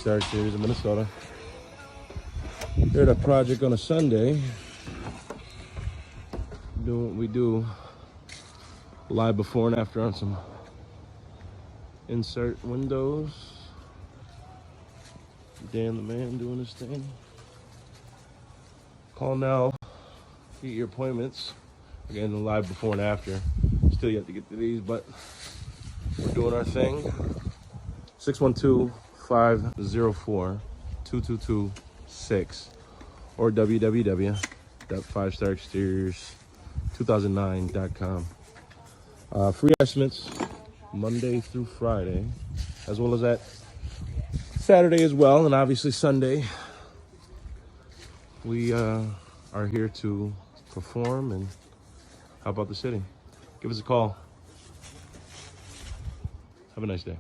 Star Series of Minnesota. Here at a project on a Sunday. Doing what we do. Live before and after on some insert windows. Dan the man doing his thing. Call now. Get your appointments. Again, live before and after. Still yet to get to these, but we're doing our thing. 612-504-2226 or www.5starexteriors2009.com. Free estimates Monday through Friday, as well as that Saturday as well, and obviously Sunday. We are here to perform and help out the city. Give us a call. Have a nice day.